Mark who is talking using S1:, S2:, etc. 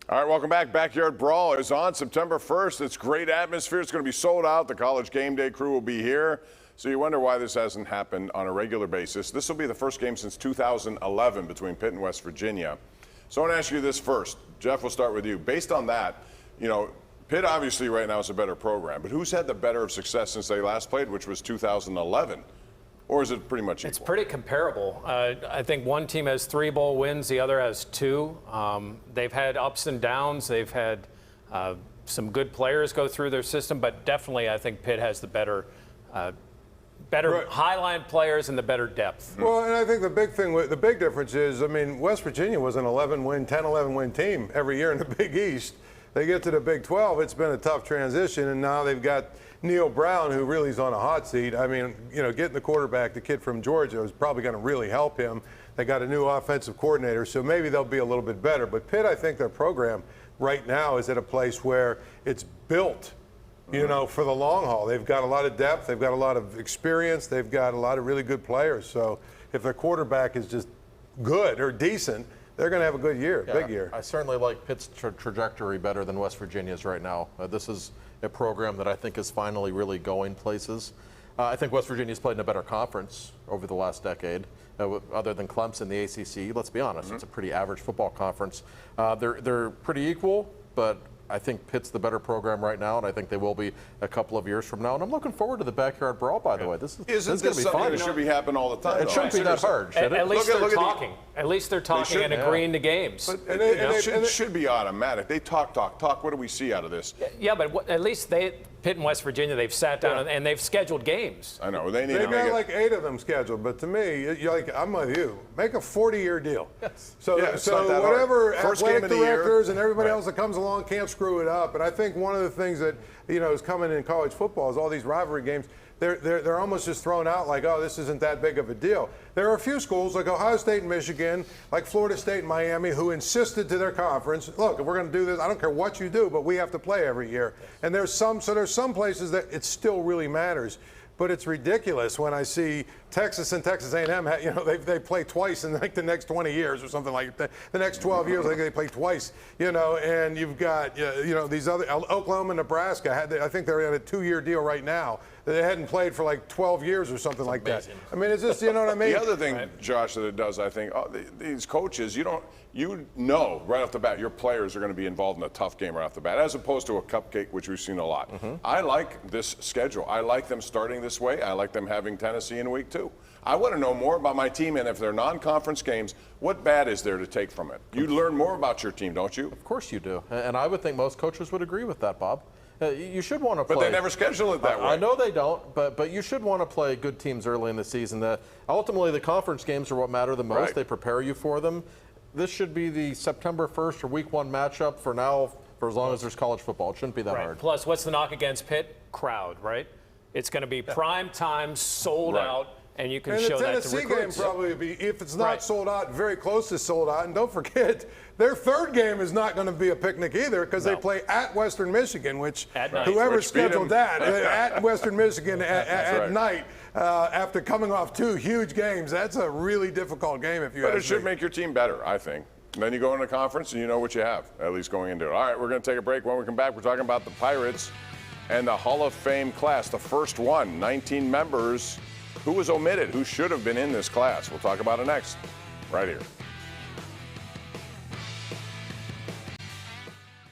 S1: All right, welcome back. Backyard Brawl is on September 1st. It's great atmosphere. It's going to be sold out. The College Game Day crew will be here. So you wonder why this hasn't happened on a regular basis. This will be the first game since 2011 between Pitt and West Virginia. So I want to ask you this first. Jeff, we'll start with you. Based on that, you know, Pitt obviously right now is a better program, but who's had the better of success since they last played, which was 2011? Or is it pretty much equal?
S2: It's pretty comparable. I think one team has 3 bowl wins, the other has 2. They've had ups and downs. They've had some good players go through their system, but definitely I think Pitt has the better
S3: Right.
S2: highline players and the better depth.
S3: Well, and I think the big difference is, I mean, West Virginia was an 11-win team every year in the Big East. They get to the Big 12, it's been a tough transition, and now they've got Neil Brown, who really is on a hot seat. I mean, you know, getting the quarterback, the kid from Georgia, is probably going to really help him. They got a new offensive coordinator, so maybe they'll be a little bit better. But Pitt, I think their program right now is at a place where it's built, you know, for the long haul. They've got a lot of depth. They've got a lot of experience. They've got a lot of really good players. So if their quarterback is just good or decent, they're going to have a good year, big year.
S4: I certainly like Pitt's trajectory better than West Virginia's right now. This is a program that I think is finally really going places. I think West Virginia's played in a better conference over the last decade, other than Clemson, the ACC. Let's be honest, it's a pretty average football conference. They're pretty equal, but I think Pitt's the better program right now, and I think they will be a couple of years from now. And I'm looking forward to the Backyard Brawl, by the way. This is going to be fun.
S1: It should be happening all the time.
S4: It shouldn't be that hard, should it?
S2: At least they're talking. At least they're talking and agreeing to games.
S1: But it should be automatic. They talk. What do we see out of this?
S2: Yeah, but at least Pitt and West Virginia, they've sat down and they've scheduled games.
S1: I know. They've
S3: got like 8 of them scheduled, but to me, I'm with you. Make a 40-year deal.
S4: Yes.
S3: So whatever athletic directors and everybody else that comes along can't screw it up. And I think one of the things that, you know, is coming in college football is all these rivalry games. They're almost just thrown out like, oh, this isn't that big of a deal. There are a few schools like Ohio State and Michigan, like Florida State and Miami, who insisted to their conference, look, if we're going to do this, I don't care what you do, but we have to play every year. And there's some places that it still really matters. But it's ridiculous when I see Texas and Texas A&M, you know, they play twice in like the next 20 years or something like that. The next 12 years, I think they play twice, you know, and you've got, you know, these other, Oklahoma and Nebraska, I think they're in a 2-year deal right now. They hadn't played for like 12 years or something like that. I mean, it's just, you know what I mean?
S1: The other thing, Josh, that it does, I think, these coaches, you know right off the bat your players are going to be involved in a tough game right off the bat, as opposed to a cupcake, which we've seen a lot. I like this schedule. I like them starting this way. I like them having Tennessee in week 2. I want to know more about my team, and if they're non-conference games, what bad is there to take from it? You learn more about your team, don't you?
S4: Of course you do. And I would think most coaches would agree with that, Bob. You should want to play.
S1: But they never schedule it that way.
S4: I know they don't, but you should want to play good teams early in the season. Ultimately, the conference games are what matter the most.
S1: Right.
S4: They prepare you for them. This should be the September 1st or week 1 matchup for now, for as long as there's college football. It shouldn't be that hard.
S2: Plus, what's the knock against Pitt? Crowd, right? It's going to be prime time, sold out. And you can show that to recruits.
S3: And the Tennessee game probably be, if it's not sold out, very close to sold out. And don't forget, their third game is not going to be a picnic either, because they play at Western Michigan, which whoever scheduled that at Western Michigan at night after coming off 2 huge games, that's a really difficult game if you ask me.
S1: But it should make your team better, I think. And then you go into conference and you know what you have, at least going into it. All right, we're going to take a break. When we come back, we're talking about the Pirates and the Hall of Fame class, the first one, 19 members. Who was omitted? Who should have been in this class? We'll talk about it next, right here.